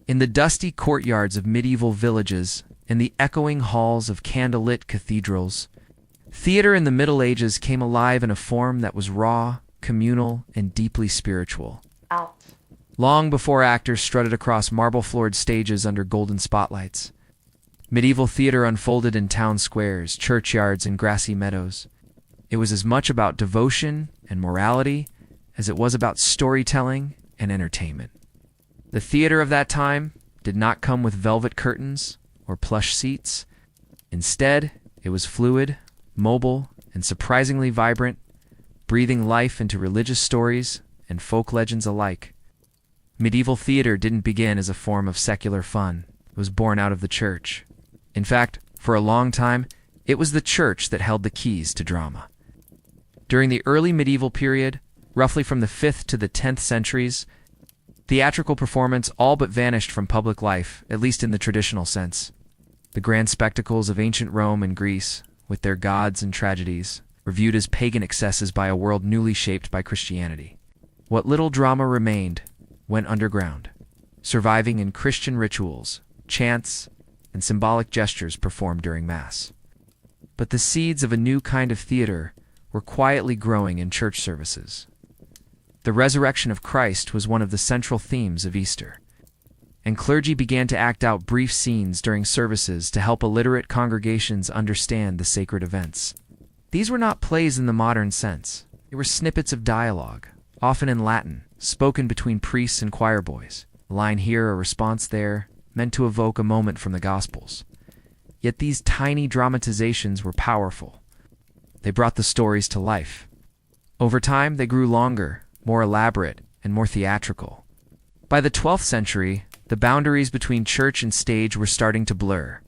In the dusty courtyards of medieval villages and the echoing halls of candlelit cathedrals, theater in the Middle Ages came alive in a form that was raw, communal, and deeply spiritual. Out. Long before actors strutted across marble-floored stages under golden spotlights, medieval theater unfolded in town squares, churchyards, and grassy meadows. It was as much about devotion and morality as it was about storytelling and entertainment. The theater of that time did not come with velvet curtains or plush seats. Instead, it was fluid, mobile, and surprisingly vibrant, breathing life into religious stories and folk legends alike. Medieval theater didn't begin as a form of secular fun. It was born out of the church. In fact, for a long time, it was the church that held the keys to drama. During the early medieval period, roughly from the 5th to the 10th centuries, theatrical performance all but vanished from public life, at least in the traditional sense. The grand spectacles of ancient Rome and Greece, with their gods and tragedies, were viewed as pagan excesses by a world newly shaped by Christianity. What little drama remained went underground, surviving in Christian rituals, chants, and symbolic gestures performed during Mass. But the seeds of a new kind of theater were quietly growing in church services. The resurrection of Christ was one of the central themes of Easter, and clergy began to act out brief scenes during services to help illiterate congregations understand the sacred events. These were not plays in the modern sense. They were snippets of dialogue, often in Latin, spoken between priests and choir boys. A line here, a response there, meant to evoke a moment from the Gospels. Yet these tiny dramatizations were powerful. They brought the stories to life. Over time, they grew longer, more elaborate, and more theatrical. By the 12th century, the boundaries between church and stage were starting to blur.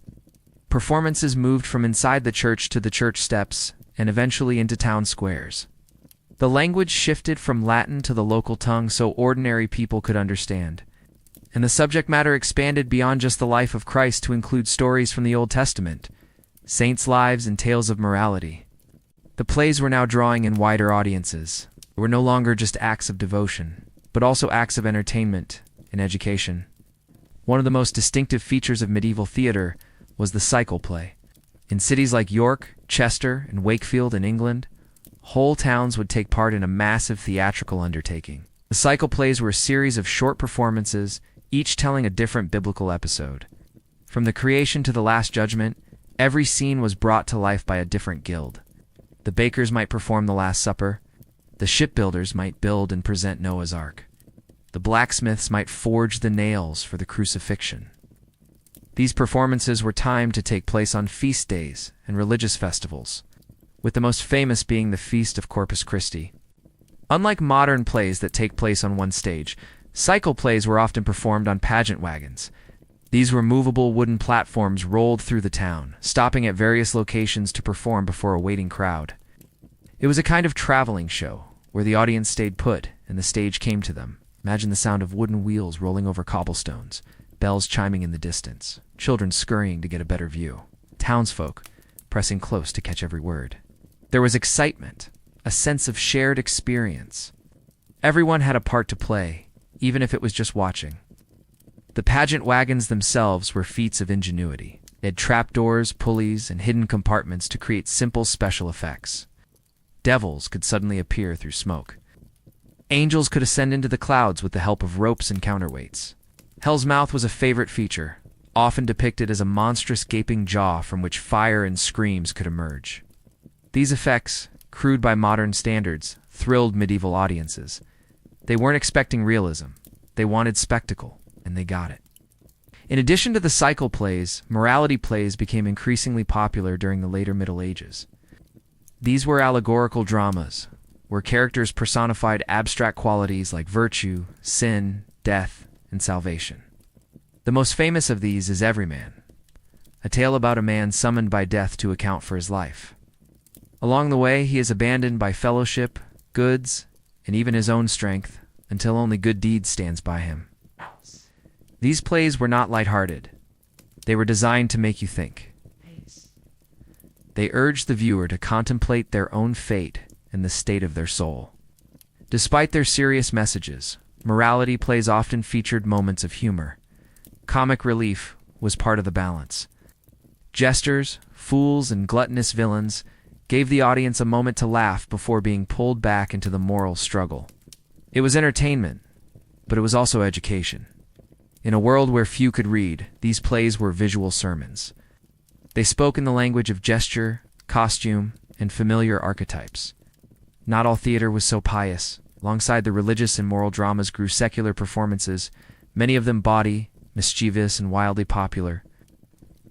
Performances moved from inside the church to the church steps, and eventually into town squares. The language shifted from Latin to the local tongue so ordinary people could understand. And the subject matter expanded beyond just the life of Christ to include stories from the Old Testament, saints' lives, and tales of morality. The plays were now drawing in wider audiences. They were no longer just acts of devotion, but also acts of entertainment and education. One of the most distinctive features of medieval theater was the cycle play. In cities like York, Chester, and Wakefield in England, whole towns would take part in a massive theatrical undertaking. The cycle plays were a series of short performances, each telling a different biblical episode. From the creation to the Last Judgment, every scene was brought to life by a different guild. The bakers might perform the Last Supper. The shipbuilders might build and present Noah's Ark. The blacksmiths might forge the nails for the crucifixion. These performances were timed to take place on feast days and religious festivals, with the most famous being the Feast of Corpus Christi. Unlike modern plays that take place on one stage, cycle plays were often performed on pageant wagons. These were movable wooden platforms rolled through the town, stopping at various locations to perform before a waiting crowd. It was a kind of traveling show, where the audience stayed put and the stage came to them. Imagine the sound of wooden wheels rolling over cobblestones, bells chiming in the distance, children scurrying to get a better view, townsfolk pressing close to catch every word. There was excitement, a sense of shared experience. Everyone had a part to play, even if it was just watching. The pageant wagons themselves were feats of ingenuity. They had trapdoors, pulleys, and hidden compartments to create simple special effects. Devils could suddenly appear through smoke. Angels could ascend into the clouds with the help of ropes and counterweights. Hell's Mouth was a favorite feature, often depicted as a monstrous gaping jaw from which fire and screams could emerge. These effects, crude by modern standards, thrilled medieval audiences. They weren't expecting realism. They wanted spectacle, and they got it. In addition to the cycle plays, morality plays became increasingly popular during the later Middle Ages. These were allegorical dramas, where characters personified abstract qualities like virtue, sin, death, and salvation. The most famous of these is Everyman, a tale about a man summoned by death to account for his life. Along the way, he is abandoned by fellowship, goods, and even his own strength, until only good deeds stands by him. These plays were not lighthearted. They were designed to make you think. They urged the viewer to contemplate their own fate and the state of their soul. Despite their serious messages, morality plays often featured moments of humor. Comic relief was part of the balance. Jesters, fools, and gluttonous villains gave the audience a moment to laugh before being pulled back into the moral struggle. It was entertainment, but it was also education. In a world where few could read, these plays were visual sermons. They spoke in the language of gesture, costume, and familiar archetypes. Not all theater was so pious. Alongside the religious and moral dramas grew secular performances, many of them bawdy, mischievous, and wildly popular.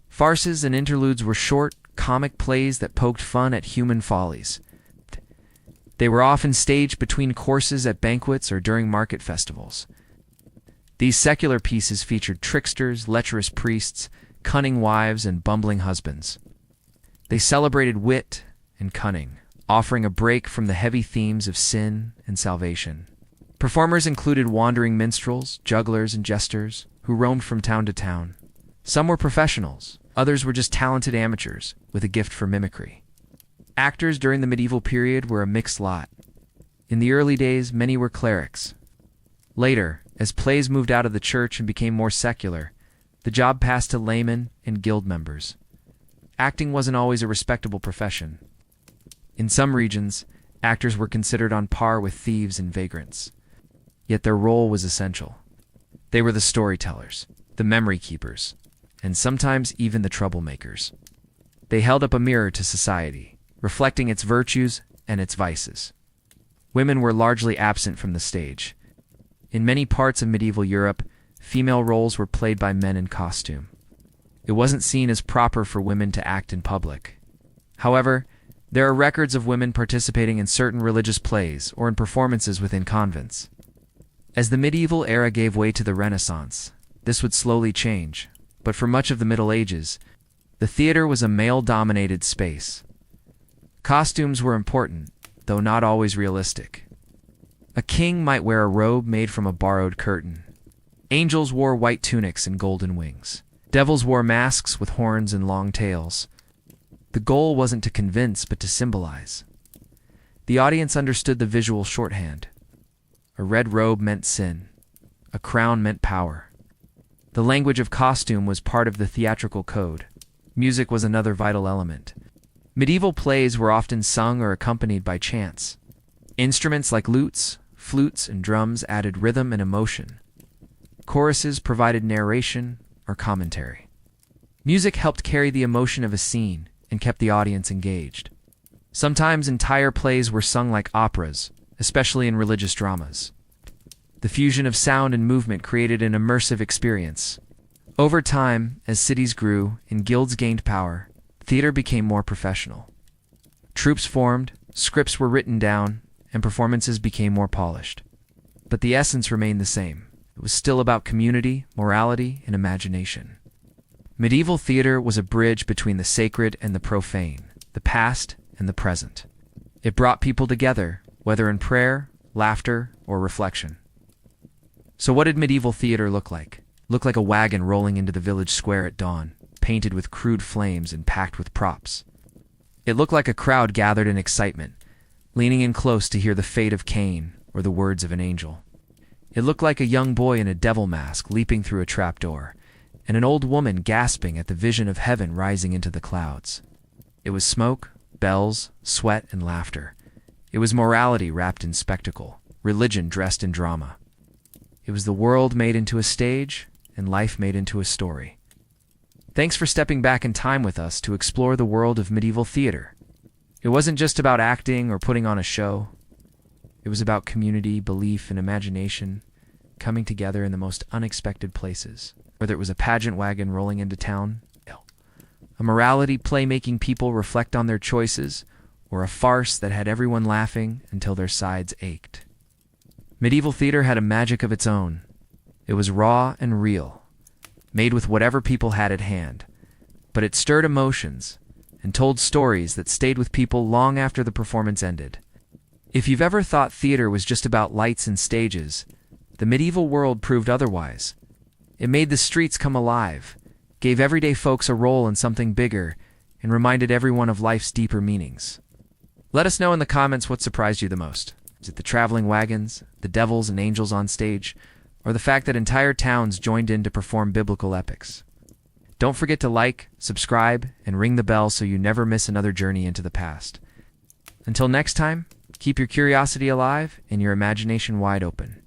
Farces and interludes were short, comic plays that poked fun at human follies. They were often staged between courses at banquets or during market festivals. These secular pieces featured tricksters, lecherous priests, cunning wives, and bumbling husbands. They celebrated wit and cunning, offering a break from the heavy themes of sin and salvation. Performers included wandering minstrels, jugglers, and jesters who roamed from town to town. Some were professionals, others were just talented amateurs with a gift for mimicry. Actors during the medieval period were a mixed lot. In the early days, many were clerics. Later, as plays moved out of the church and became more secular, the job passed to laymen and guild members. Acting wasn't always a respectable profession. In some regions, actors were considered on par with thieves and vagrants. Yet their role was essential. They were the storytellers, the memory keepers, and sometimes even the troublemakers. They held up a mirror to society, reflecting its virtues and its vices. Women were largely absent from the stage. In many parts of medieval Europe, female roles were played by men in costume. It wasn't seen as proper for women to act in public. However, there are records of women participating in certain religious plays or in performances within convents. As the medieval era gave way to the Renaissance, this would slowly change, but for much of the Middle Ages, the theater was a male-dominated space. Costumes were important, though not always realistic. A king might wear a robe made from a borrowed curtain. Angels wore white tunics and golden wings. Devils wore masks with horns and long tails. The goal wasn't to convince, but to symbolize. The audience understood the visual shorthand. A red robe meant sin. A crown meant power. The language of costume was part of the theatrical code. Music was another vital element. Medieval plays were often sung or accompanied by chants. Instruments like lutes, flutes, and drums added rhythm and emotion. Choruses provided narration or commentary. Music helped carry the emotion of a scene and kept the audience engaged. Sometimes entire plays were sung like operas, especially in religious dramas. The fusion of sound and movement created an immersive experience. Over time, as cities grew and guilds gained power, theater became more professional. Troupes formed, scripts were written down, and performances became more polished. But the essence remained the same. It was still about community, morality, and imagination. Medieval theater was a bridge between the sacred and the profane, the past and the present. It brought people together, whether in prayer, laughter, or reflection. So what did medieval theater look like? Looked like a wagon rolling into the village square at dawn, painted with crude flames and packed with props. It looked like a crowd gathered in excitement, leaning in close to hear the fate of Cain or the words of an angel. It looked like a young boy in a devil mask leaping through a trapdoor, and an old woman gasping at the vision of heaven rising into the clouds. It was smoke, bells, sweat, and laughter. It was morality wrapped in spectacle, religion dressed in drama. It was the world made into a stage, and life made into a story. Thanks for stepping back in time with us to explore the world of medieval theater. It wasn't just about acting or putting on a show. It was about community, belief, and imagination coming together in the most unexpected places. Whether it was a pageant wagon rolling into town, a morality play making people reflect on their choices, or a farce that had everyone laughing until their sides ached. Medieval theater had a magic of its own. It was raw and real, made with whatever people had at hand, but it stirred emotions and told stories that stayed with people long after the performance ended. If you've ever thought theater was just about lights and stages, the medieval world proved otherwise. It made the streets come alive, gave everyday folks a role in something bigger, and reminded everyone of life's deeper meanings. Let us know in the comments what surprised you the most. Is it the traveling wagons, the devils and angels on stage, or the fact that entire towns joined in to perform biblical epics. Don't forget to like, subscribe, and ring the bell so you never miss another journey into the past. Until next time, keep your curiosity alive and your imagination wide open.